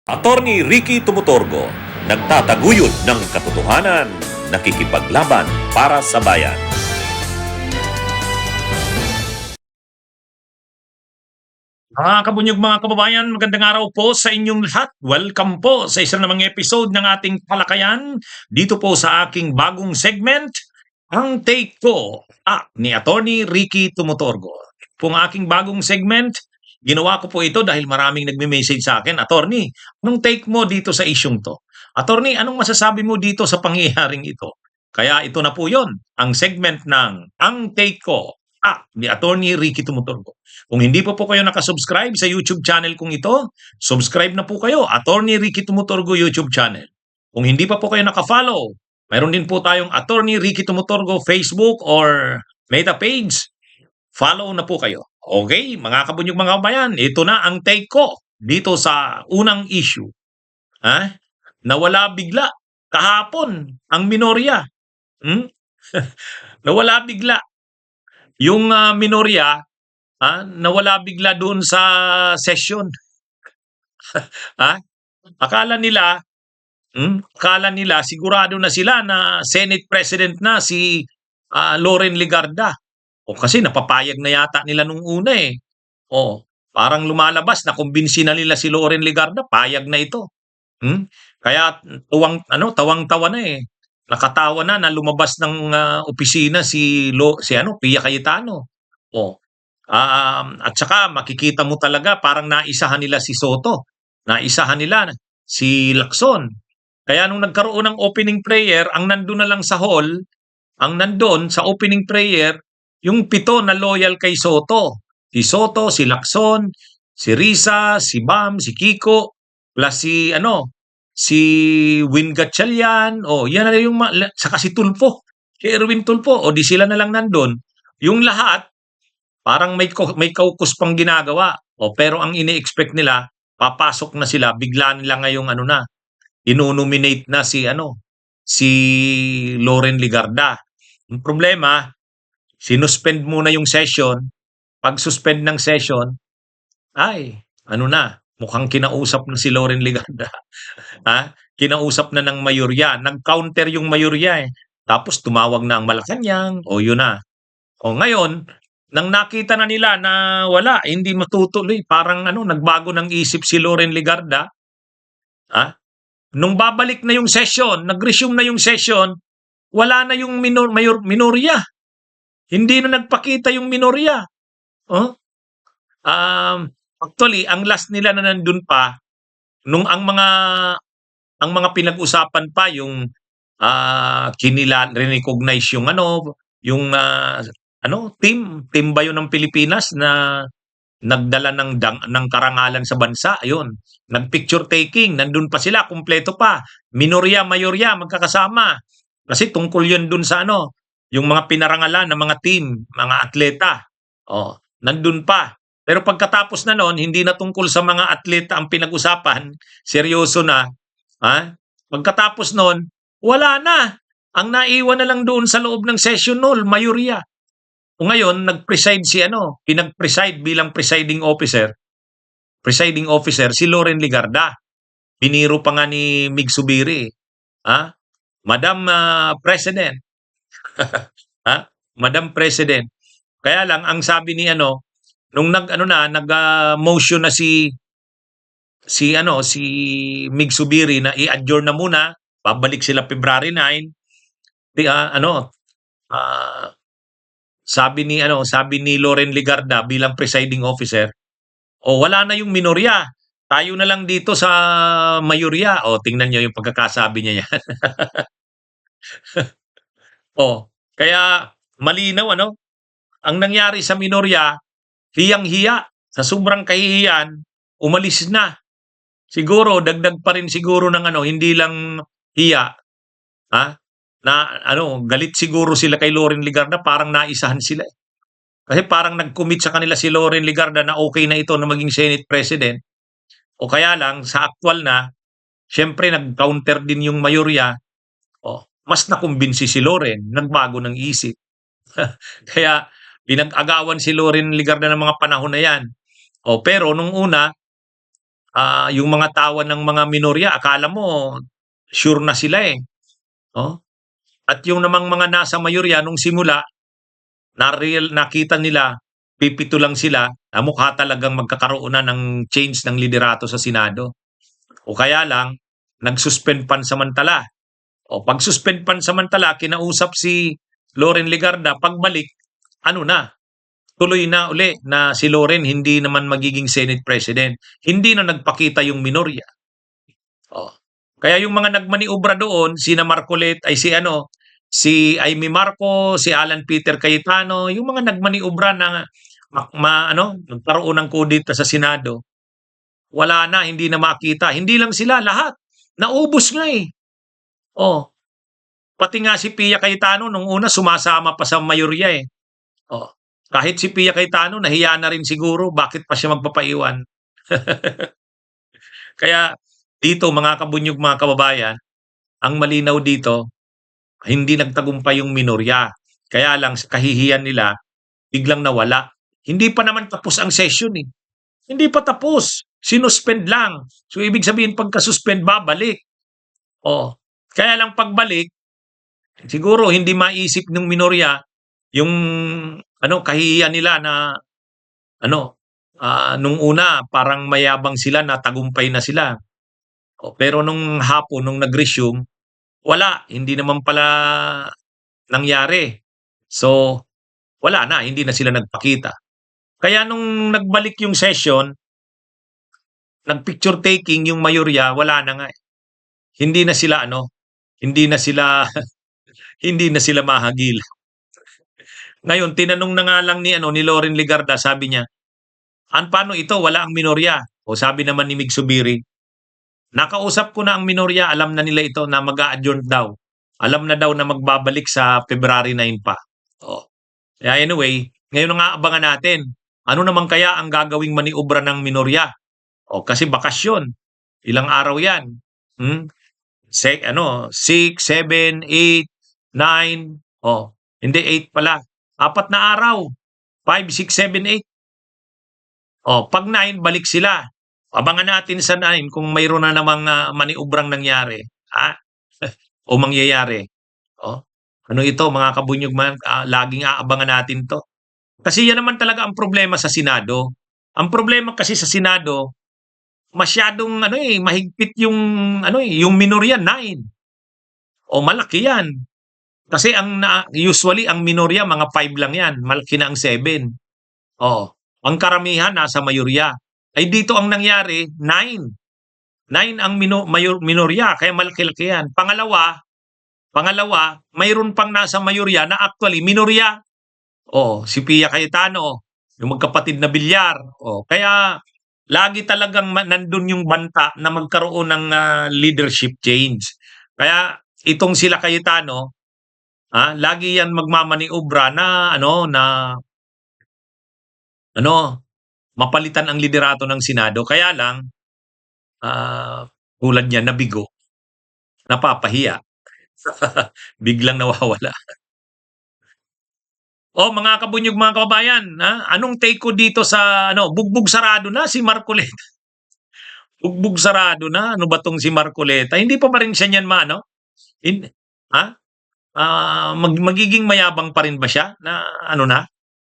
Attorney Ricky Tumutorgo, nagtataguyod ng katotohanan, nakikipaglaban para sa bayan. Mga kabunyog, mga kababayan, magandang araw po sa inyong lahat. Welcome po sa isa namang episode ng ating talakayan dito po sa aking bagong segment, Ang Take Ko, ni Attorney Ricky Tumutorgo. Kung aking bagong segment, ginawa ko po ito dahil maraming nagme-message sa akin, Attorney, anong take mo dito sa isyung to? Attorney, anong masasabi mo dito sa pangyayaring ito? Kaya ito na po yon, ang segment ng Ang Take Ko, ni Attorney Ricky Tumutorgo. Kung hindi po kayo nakasubscribe sa YouTube channel kong ito, subscribe na po kayo, Attorney Ricky Tumutorgo YouTube channel. Kung hindi pa po kayo nakafollow, mayroon din po tayong Attorney Ricky Tumutorgo Facebook or Meta page. Follow na po kayo. Okay, mga kabunyog, mga kabayan, ito na ang take ko dito sa unang issue. Nawala bigla kahapon ang minorya. Nawala bigla yung minorya. Nawala bigla doon sa session. Akala nila, sigurado na sila na Senate President na si Loren Legarda. O kasi napapayag na yata nila nung una eh. O, parang lumalabas na kumbinsi na nila si Loren Legarda, payag na ito. Kaya tawang-tawa na eh. Nakatawa na lumabas ng opisina si Pia Cayetano. At saka makikita mo talaga parang naisahan nila si Soto. Naisahan nila si Lacson. Kaya nung nagkaroon ng opening prayer, ang nandun na lang sa hall, ang nandun sa opening prayer, yung 7 na loyal kay Soto. Si Soto, si Lacson, si Risa, si Bam, si Kiko, plus si Win Gatchalian, yan na yung saka si Tulfo, si Erwin Tulfo, di sila na lang nandun. Yung lahat parang may kaukus pang ginagawa. Pero ang ini-expect nila, papasok na sila, bigla nila ngayong inonominate na si Loren Legarda. Ang problema, sinuspend muna yung session. Pag suspend ng session, mukhang kinausap na si Loren Legarda. Kinausap na ng mayorya. Nag-counter yung mayorya eh. Tapos tumawag na ang Malacanang, yun na. Ngayon, nang nakita na nila na wala, hindi matutuloy, parang nagbago ng isip si Loren Legarda. Nung babalik na yung session, nag-resume na yung session, wala na yung minorya. Hindi na nagpakita yung minorya. Actually, ang last nila na nandun pa, nung ang mga pinag-usapan pa yung recognize yung team ba yun ng Pilipinas na nagdala ng karangalan sa bansa, ayun. Nag-picture taking, nandun pa sila, kumpleto pa. Minorya, mayorya, magkakasama. Kasi tungkol yun dun sa yung mga pinarangalan ng mga team, mga atleta. Nandun pa. Pero pagkatapos na noon, hindi na tungkol sa mga atleta ang pinag-usapan, seryoso na. Pagkatapos noon, wala na. Ang naiwan na lang doon sa loob ng session hall, mayorya. Ngayon, nag-preside pinag-preside bilang presiding officer si Loren Legarda. Biniro pa nga ni Mig Subiri. Madam President. Madam President. Kaya lang, ang sabi ni nung nag-motion na si Mig Subiri na i-adjourn na muna, babalik sila February 9. Sabi ni Loren Legarda bilang presiding officer, wala na yung minorya. Tayo na lang dito sa mayorya. Tingnan niyo yung pagkakasabi niya yan. Kaya malinaw ang nangyari sa minorya, hiyang-hiya, sa sobrang kahihiyan, umalis na. Siguro dagdag pa rin siguro ng hindi lang hiya, galit siguro sila kay Loren Legarda, parang naisahan sila. Kasi parang nag-commit sa kanila si Loren Legarda na okay na ito na maging Senate President. Kaya lang, sa actual na, syempre nag-counter din yung mayorya. Mas nakumbinsi si Loren, nagbago ng isip. Kaya pinag-agawan si Loren Legarda ng mga panahon na yan. Pero nung una, yung mga tawan ng mga minorya akala mo sure na sila, eh, oh. At yung namang mga nasa mayorya nung simula nakita nila pipito lang sila, mukha talagang magkakaroon na ng change ng liderato sa Senado. O kaya lang nag-suspend pansamantala. O pag-suspend pansamantala, kinausap si Loren Legarda, pagbalik, ano na, tuloy na uli na si Loren hindi naman magiging Senate President. Hindi na nagpakita yung minorya. Oh. Kaya yung mga nagmaniobra doon, si Marcoleta ay si Amy Marcos, si Alan Peter Cayetano, yung mga nagmaniobra na nagkaroon ng kudita sa Senado, wala na, hindi na makita. Hindi lang sila, lahat. Naubos nga eh. Oh, pati nga si Pia Cayetano nung una sumasama pa sa mayorya eh. Oh, kahit si Pia Cayetano nahiya na rin siguro, bakit pa siya magpapaiwan? Kaya dito mga kabunyog, mga kababayan, ang malinaw dito, hindi nagtagumpay yung minorya. Kaya lang sa kahihiyan nila, biglang nawala. Hindi pa naman tapos ang session eh. Hindi pa tapos. Sinuspend lang. So ibig sabihin pagka-suspend, babalik. Oh, kaya lang pagbalik, siguro hindi maisip ng minorya yung kahihiyan nila na nung una parang mayabang sila na tagumpay na sila. Oh, pero nung hapon, nung nag-resume, wala, hindi naman pala nangyari. So, wala na, hindi na sila nagpakita. Kaya nung nagbalik yung session, nag-picture taking yung mayorya, wala na nga. Hindi na sila hindi na sila hindi na sila mahagil. Ngayon tinanong na nga lang ni Loren Legarda, sabi niya, paano ito wala ang minorya?" O sabi naman ni Mig Subiri, "Nakausap ko na ang minorya, alam na nila ito na mag-a-adjourn daw. Alam na daw na magbabalik sa February 9 pa." Oh. Kaya anyway, ngayon na nga abangan natin. Ano naman kaya ang gagawing maniobra ng minorya? O kasi bakasyon. Ilang araw 'yan. Hmm? 6, 7, 8, 9, hindi 8 pala. 4 na araw. 5, 6, 7, 8. Pag 9 balik sila. Abangan natin sa 9 kung mayroon na namang maniobrang nangyari, o mangyayari. Ano ito mga kabunyog, laging aabangan natin 'to. Kasi yan naman talaga ang problema sa Senado. Ang problema kasi sa Senado, masyadong mahigpit yung yung minorya 9. Malaki 'yan. Kasi usually ang minorya mga 5 lang 'yan, malaki na ang 7. Ang karamihan nasa mayorya. Ay dito ang nangyari 9. 9 ang minorya kaya malaki-laki 'yan. Pangalawa, mayroon pang nasa mayorya na actually minorya. Si Pia Cayetano, yung magkapatid na Villar. Kaya lagi talagang nandun yung banta na magkaroon ng leadership change. Kaya itong sila Cayetano, lagi yan magmamaniobra na mapalitan ang liderato ng Senado. Kaya lang tulad niya nabigo, napapahiya. Biglang nawawala. Mga kabunyog, mga kababayan, anong take ko dito sa bugbog sarado na si Marcoleta. Bugbog sarado na, ano ba tong si Marcoleta? Hindi pa rin siya niyan magiging mayabang pa rin ba siya na na?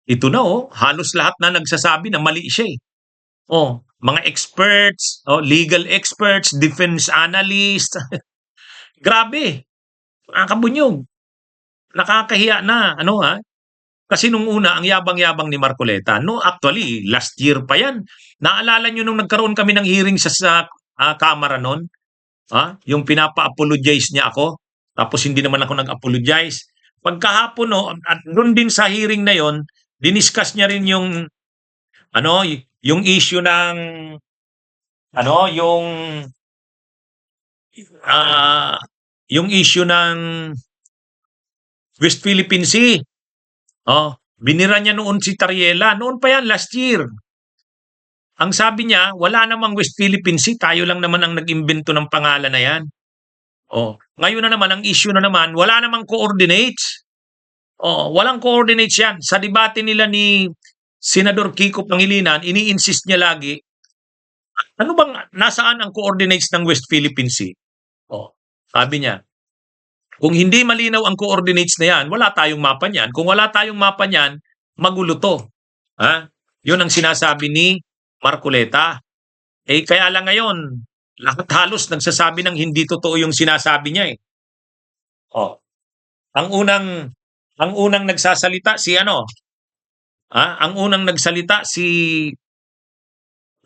Ito na halos lahat na nagsasabi na mali siya eh. Mga experts, legal experts, defense analyst. Grabe. Mga kabunyog. Nakakahiya na, kasi nung una, ang yabang-yabang ni Marcoleta. No, actually, last year pa yan. Naalala nyo nung nagkaroon kami ng hearing sa Kamara noon? Yung pinapa-apologize niya ako. Tapos hindi naman ako nag-apologize. Pagkahapon, at doon din sa hearing na yon, diniscuss niya rin yung yung issue ng yung issue ng West Philippine Sea. Binira niya noon si Tariela. Noon pa yan, last year. Ang sabi niya, wala namang West Philippine Sea. Tayo lang naman ang nag-imbento ng pangalan na yan. Ngayon na naman, ang issue na naman, wala namang coordinates. Walang coordinates yan. Sa debate nila ni Senador Kiko Pangilinan, ini-insist niya lagi Ano bang, nasaan ang coordinates ng West Philippine Sea? Oh, sabi niya, kung hindi malinaw ang coordinates na yan, wala tayong mapa niyan. Kung wala tayong mapa niyan, magulo to. Ha? Yun ang sinasabi ni Marcoleta. Eh kaya lang ngayon, lahat halos nagsasabi ng hindi totoo yung sinasabi niya eh. Oh, ang unang nagsasalita si ano, ang unang nagsalita si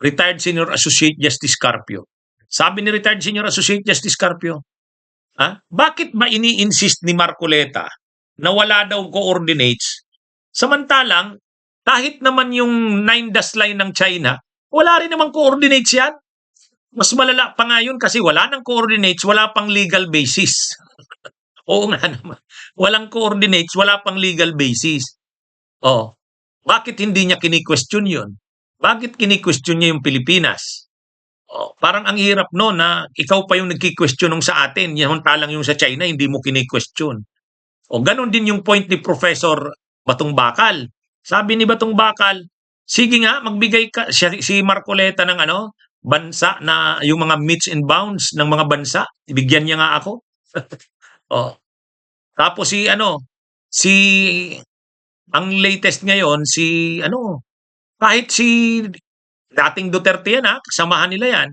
retired Senior Associate Justice Carpio. Sabi ni retired Senior Associate Justice Carpio, bakit ba ini-insist ni Marcoleta na wala daw coordinates? Samantalang, kahit naman yung 9 dash line ng China, wala rin namang coordinates yan. Mas malala pa nga yun kasi wala ng coordinates, wala pang legal basis. Oo nga naman. Walang coordinates, wala pang legal basis. Oh, bakit hindi niya kini-question yun? Bakit kini-question niya yung Pilipinas? Oh, parang ang hirap no na ikaw pa yung nagki-question nung sa atin, samantalang yung sa China hindi mo kini-question. O ganun din yung point ni Professor Batong Bakal. Sabi ni Batong Bakal, sige nga magbigay ka si Marcoleta ng ano, bansa na yung mga meets and bounds ng mga bansa, ibigyan niya nga ako. Oh. Tapos si ano, si ang latest ngayon si ano, kahit si dating Duterte yan kasamahan nila yan.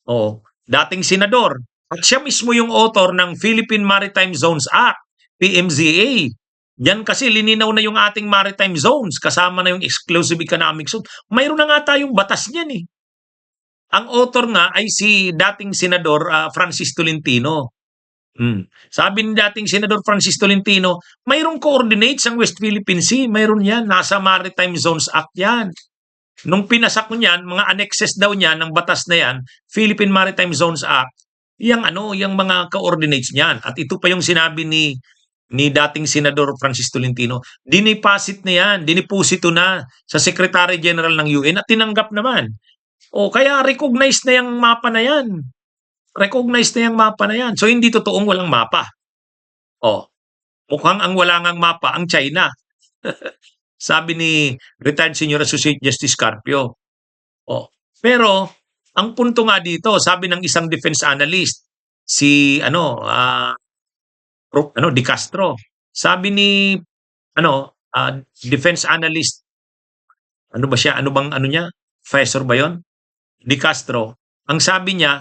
Oh, dating senador. At siya mismo yung author ng Philippine Maritime Zones Act, PMZA. Yan kasi lininaw na yung ating maritime zones, kasama na yung exclusive economic zone. Mayroon na nga tayong batas niyan eh. Ang author nga ay si dating senador Francis Tolentino. Sabi ni dating senador Francis Tolentino, mayroong coordinates ang West Philippine Sea, mayroon yan, nasa Maritime Zones Act yan. Nung pinasak ko niyan, mga annexes daw niyan ng batas na yan, Philippine Maritime Zones Act, yung mga coordinates niyan. At ito pa yung sinabi ni dating senador Francis Tolentino, dinipasit na yan, diniposito na sa Secretary General ng UN at tinanggap naman. O kaya recognized na yung mapa na yan. Recognized na yung mapa na yan. So hindi totoong walang mapa. O, mukhang ang wala ngang mapa ang China. Sabi ni retired Senior Associate Justice Carpio. Oh. Pero ang punto nga dito, sabi ng isang defense analyst, si Di Castro. Sabi ni defense analyst, ano ba siya? Ano bang ano niya? Professor ba 'yon? Di Castro. Ang sabi niya,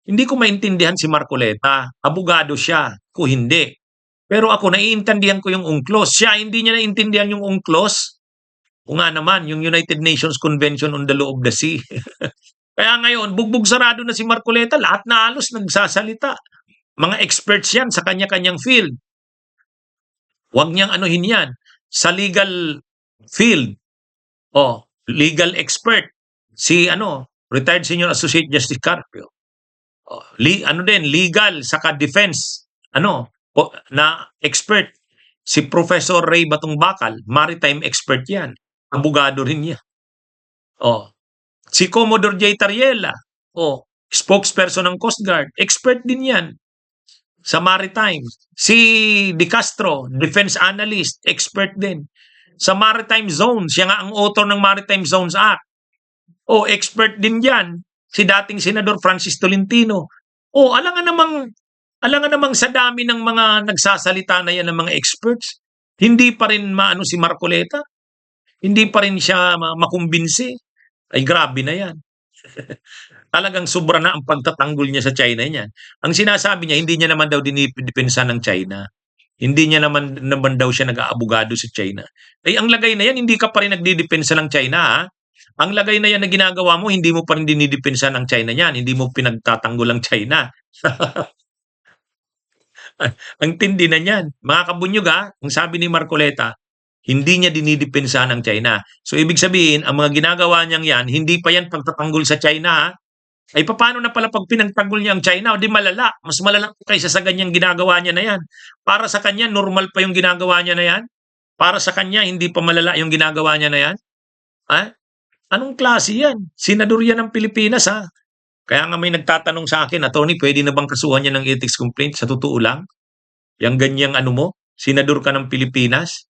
hindi ko maintindihan si Marcoleta. Abogado siya. Ko hindi. Pero ako naiintindihan ko yung UNCLOS. Siya hindi niya naiintindihan yung UNCLOS. O nga naman, yung United Nations Convention on the Law of the Sea. Kaya ngayon, bugbog sarado na si Marcoleta, lahat na halos nagsasalita. Mga experts yan sa kanya-kanyang field. Huwag niyang anuhin yan. Sa legal field, legal expert, si retired Senior Associate Justice Carpio. Legal, saka defense, na expert, si Professor Ray Batong Bakal, maritime expert yan. Abogado rin niya. Si Commodore J. Tariela, spokesperson ng Coast Guard, expert din yan sa maritime. Si Di Castro, defense analyst, expert din. Sa maritime zones, siya nga ang author ng Maritime Zones Act. Expert din yan. Si dating Senador Francis Tolentino. Alangan namang sa dami ng mga nagsasalita na yan ng mga experts, hindi pa rin maano si Marcoleta. Hindi pa rin siya makumbinsi. Ay grabe na yan. Talagang sobra na ang pagtatanggol niya sa China niyan. Ang sinasabi niya, hindi niya naman daw dinidepensa ng China. Hindi niya naman daw siya nag-aabogado sa China. Ang lagay na yan, hindi ka pa rin nagdidepensa ng China ha. Ang lagay na yan na ginagawa mo, hindi mo pa rin dinidepensa ng China niyan. Hindi mo pinagtatanggol ang China. Ang tindi na niyan. Mga kabunyog ang sabi ni Marcoleta, hindi niya dinidepensa ng China. So ibig sabihin, ang mga ginagawa niyang yan, hindi pa yan pagtatanggol sa China. Ay paano na pala pag pinagtanggol niya ang China? O di malala. Mas malala kaysa sa ganyang ginagawa niya na yan. Para sa kanya, normal pa yung ginagawa niya na yan. Para sa kanya, hindi pa malala yung ginagawa niya na yan. Anong klase yan? Senador yan ng Pilipinas Kaya nga may nagtatanong sa akin, Attorney, pwede na bang kasuhan niya ng ethics complaint? Sa totoo lang? Yang ganyang senador ka ng Pilipinas?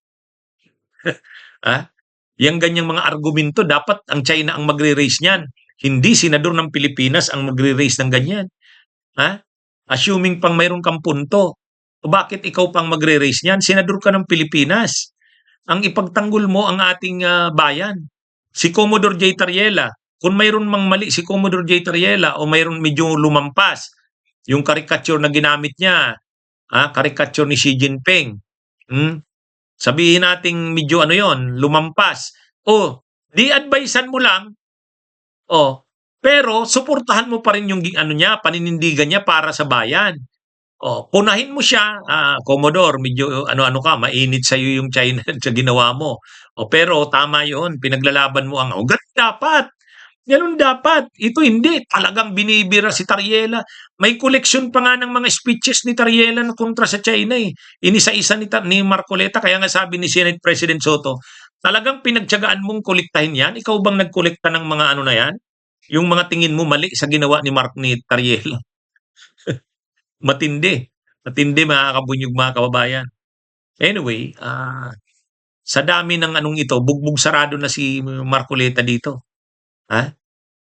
Yang ganyang mga argumento, dapat ang China ang magre-raise niyan. Hindi senador ng Pilipinas ang magre-raise ng ganyan. Ha? Assuming pang mayroon kang punto. O bakit ikaw pang magre-raise niyan? Senador ka ng Pilipinas. Ang ipagtanggol mo ang ating bayan. Si Commodore J. Tariela, kung mayroon mang mali si Commodore J. Tariela o mayroon medyo lumampas, yung caricature na ginamit niya, caricature ni Xi Jinping, sabihin nating medyo ano yon, lumampas. O, di advisean mo lang, o, pero suportahan mo pa rin yung ano niya, paninindigan niya para sa bayan. Oh, punahin mo siya, Commodore, medyo ano-ano ka, mainit sa iyo yung China sa ginawa mo. O pero tama 'yon, pinaglalaban mo ang ganun dapat. Ganun dapat. Ito hindi, talagang binibira si Tariela. May koleksyon pa nga ng mga speeches ni Tariela na kontra sa China eh. Inisa-isa ni Marcoleta, kaya nga sabi ni Senate President Soto, talagang pinagtiyagaan mong kolektahin 'yan? Ikaw bang nagkolekta ng mga ano na 'yan? Yung mga tingin mo mali sa ginawa ni Tariela. Matindi. Matindi mga kabunyog, mga kababayan. Anyway, sa dami ng anong ito, bugbog sarado na si Marcoleta dito. Ha?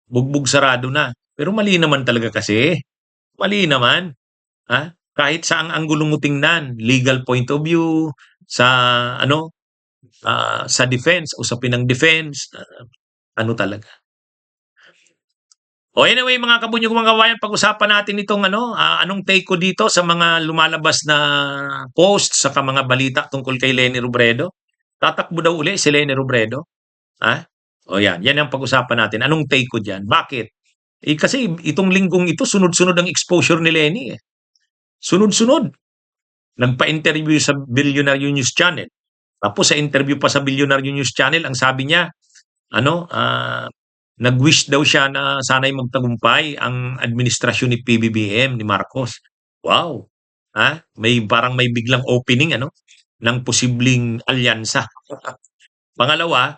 Bugbog sarado na. Pero mali naman talaga kasi. Mali naman. Ha? Kahit sa ang anggulo mo tingnan, legal point of view, sa ano, sa defense, usapin ng defense, ano talaga. O anyway mga kabunyog, mga kabayan, pag-usapan natin itong anong take ko dito sa mga lumalabas na posts sa mga balita tungkol kay Leni Robredo. Tatakbo daw uli si Leni Robredo. Ha? O yan ang pag-usapan natin. Anong take ko diyan? Bakit? Kasi itong linggong ito, sunod-sunod ang exposure ni Leni eh. Sunod-sunod. Nagpa-interview sa Billionaire News Channel. Tapos sa interview pa sa Billionaire News Channel, ang sabi niya, nag-wish daw siya na sana'y magtagumpay ang administrasyon ni PBBM, ni Marcos. Wow! Parang may biglang opening ng posibleng alyansa. Pangalawa,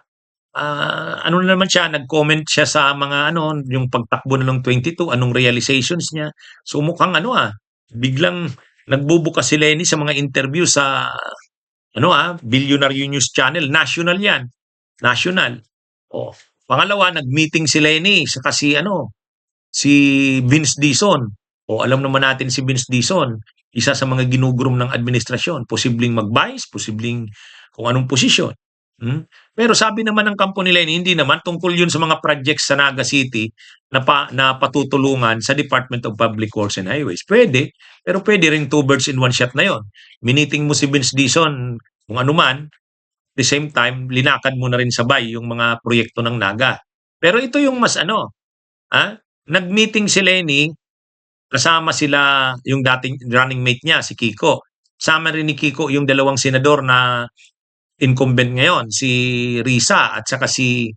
ano na naman siya, nag-comment siya sa mga yung pagtakbo na ng 22, anong realizations niya. So mukhang biglang nagbubukas si Leni sa mga interview sa Billionaire News Channel, national yan. National. Oh. Pangalawa, nag-meeting si Leni saka si Vince Dizon. O alam naman natin si Vince Dizon, isa sa mga ginugurom ng administrasyon, posibleng mag-vice, posibleng kung anong posisyon. Pero sabi naman ng kampo ni Leni, hindi naman tungkol yun sa mga projects sa Naga City na patutulungan sa Department of Public Works and Highways. Pwede, pero pwede rin 2 birds in 1 shot na yon. Miniting mo si Vince Dizon kung ano man, the same time, linakad mo na rin sabay yung mga proyekto ng Naga. Pero ito yung mas nag-meeting si Leni, kasama sila yung dating running mate niya, si Kiko. Sama rin ni Kiko yung dalawang senador na incumbent ngayon, si Risa at saka si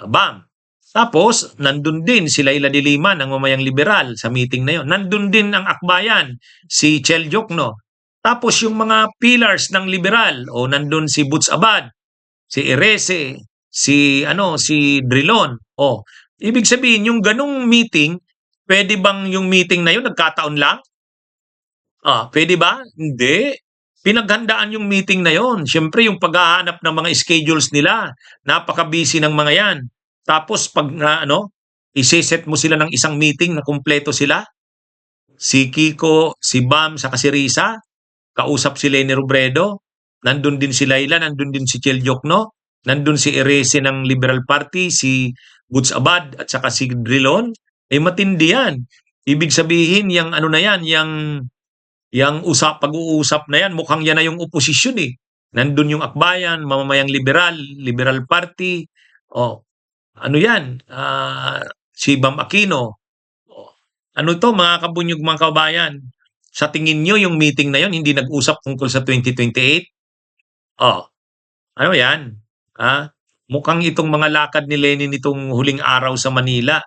Bam. Tapos, nandun din si Laila de Lima ng Mamayang Liberal sa meeting na yon. Nandun din ang akbayan, si Chel Jokno. Tapos yung mga pillars ng liberal, nandun si Butch Abad, si Erese, si Drilon. Ibig sabihin yung ganung meeting, pwede bang yung meeting na yun nagkataon lang? Pwede ba? Hindi. Pinaghandaan yung meeting na yon. Siyempre yung paghahanap ng mga schedules nila, napaka-busy ng mga yan. Tapos pag iseset mo sila ng isang meeting na kumpleto sila, si Kiko, si Bam, saka si Risa, kausap si Leni Robredo, nandun din si Laila, nandun din si Chel Jokno, nandun si Erese ng Liberal Party, si Butch Abad at saka si Drilon, matindi yan. Ibig sabihin, yung na yan, yung pag-uusap na yan, mukhang yan na yung oposisyon eh. Nandun yung akbayan, mamamayang Liberal Party, ano yan, si Bam Aquino. Ano to mga kabunyog, mga kabayan? Sa tingin nyo yung meeting na yon hindi nag-usap tungkol sa 2028? Ano yan? Mukhang itong mga lakad ni Leni nitong huling araw sa Manila.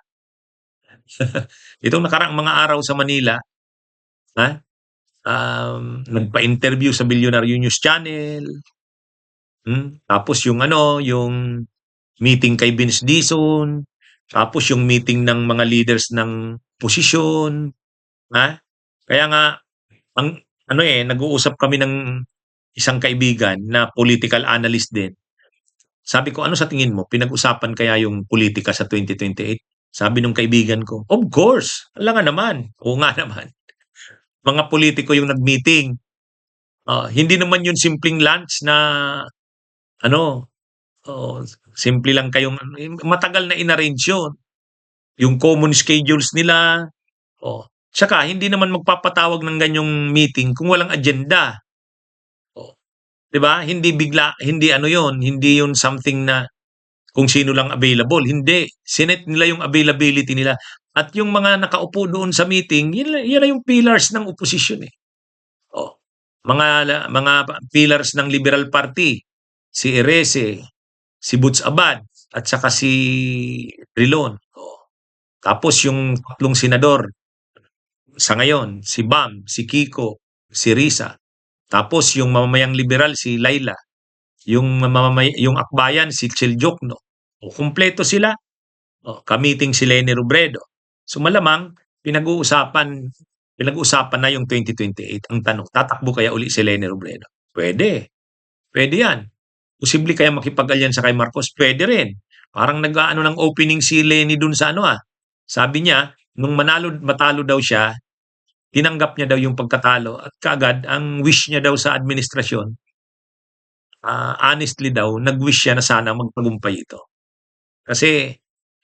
Itong nakaraang mga araw sa Manila, nagpa-interview sa Billionaire News Channel. Tapos yung yung meeting kay Vince Dizon, tapos yung meeting ng mga leaders ng posisyon. Kaya nga, nag-uusap kami ng isang kaibigan na political analyst din. Sabi ko, ano sa tingin mo? Pinag-usapan kaya yung politika sa 2028? Sabi nung kaibigan ko, of course, alam nga naman. Oo nga naman. Mga politiko yung nag-meeting. Hindi naman yun simpleng lunch na ano, oh, simple lang kayong matagal na inarrange yun. Yung common schedules nila. Tsaka hindi naman magpapatawag ng ganyong meeting kung walang agenda. 'Di ba? Hindi bigla, hindi ano yun, hindi yun something na kung sino lang available. Hindi. Sinet nila yung availability nila. At yung mga nakaupo doon sa meeting, yan na yung pillars ng oposisyon eh. Oh. Mga pillars ng Liberal Party, si Erese, si Butch Abad, at saka si Trilon. Tapos yung tatlong senador sa ngayon, si Bam, si Kiko, si Risa. Tapos yung mamamayang liberal, si Laila. Yung akbayan, si Chiljuk, no? Kumpleto sila. Kamiting si Leni Robredo. So malamang, pinag-uusapan na yung 2028. Ang tanong, tatakbo kaya uli si Leni Robredo? Pwede. Pwede yan. Posible kaya makipag-alyansa kay Marcos? Pwede rin. Parang nag-aano ng opening si Leni dun sa Sabi niya, nung matalo daw siya, tinanggap niya daw yung pagkatalo at kaagad ang wish niya daw sa administrasyon, honestly daw, nag-wish siya na sana magtagumpay ito. Kasi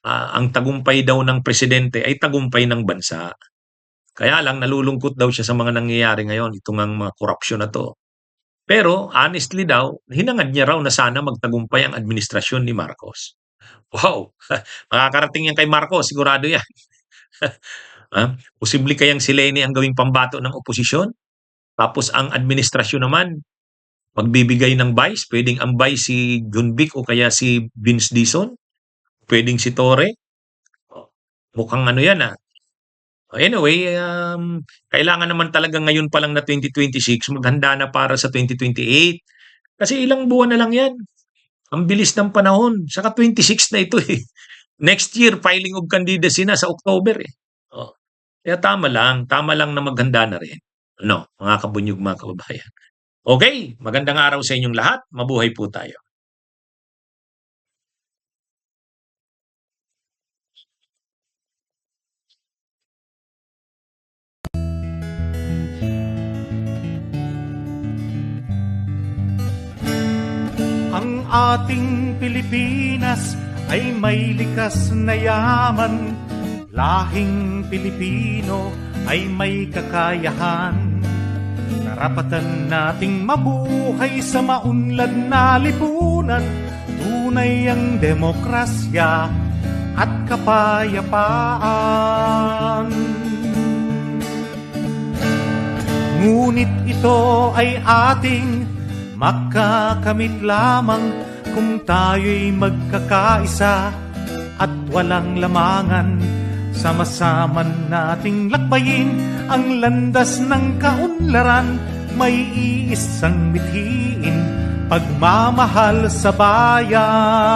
ang tagumpay daw ng presidente ay tagumpay ng bansa. Kaya lang nalulungkot daw siya sa mga nangyayari ngayon, itong mga korupsyon na to. Pero honestly daw, hinangad niya raw na sana magtagumpay ang administrasyon ni Marcos. Wow! Makakarating yan kay Marcos, sigurado yan. Posible kayang si Leni ang gawing pambato ng oposisyon? Tapos ang administrasyon naman, magbibigay ng vice, pwedeng ang vice si John Vic o kaya si Vince Dizon, pwedeng si Torre. Mukhang yan Anyway, kailangan naman talaga ngayon pa lang na 2026, maghanda na para sa 2028. Kasi ilang buwan na lang yan. Ang bilis ng panahon. Saka 26 na ito eh. Next year, filing of candidacy na sa October eh. Kaya tama lang na maghanda na rin. Mga kabunyog, mga kababayan. Okay, magandang araw sa inyong lahat. Mabuhay po tayo. Ang ating Pilipinas ay may likas na yaman. Lahing Pilipino ay may kakayahan. Karapatan nating mabuhay sa maunlad na lipunan. Tunay ang demokrasya at kapayapaan. Ngunit ito ay ating makakamit lamang kung tayo'y magkakaisa at walang lamangan. Sama-sama nating lakbayin ang landas ng kaunlaran. May iisang mithiin, pagmamahal sa bayan.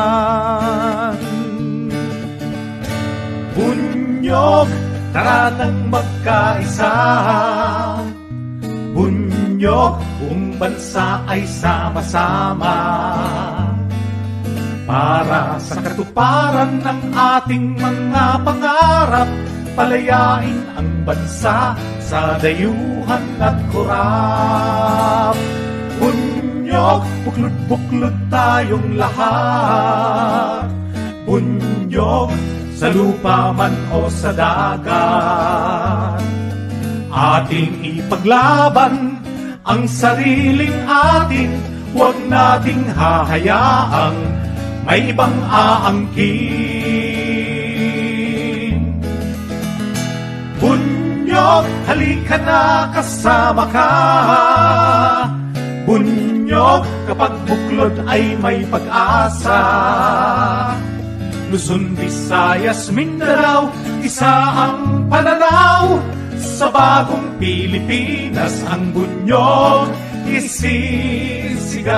Bunyog, tara nang magkaisa. Bunyog, buong bansa ay sama-sama para sa katuparan ng ating mga pangarap. Palayain ang bansa sa dayuhan at kurap. Bunyog, buklod-buklod tayong lahat. Bunyog, sa lupa man o sa dagat. Ating ipaglaban ang sariling atin. Huwag nating hahayaang may ibang aangkin. Bunyog, halika na, kasama ka. Bunyog, kapag buklod ay may pag-asa. Luzon, Visayas, Mindanao, isa ang pananaw. Sa bagong Pilipinas ang bunyog isisigaw.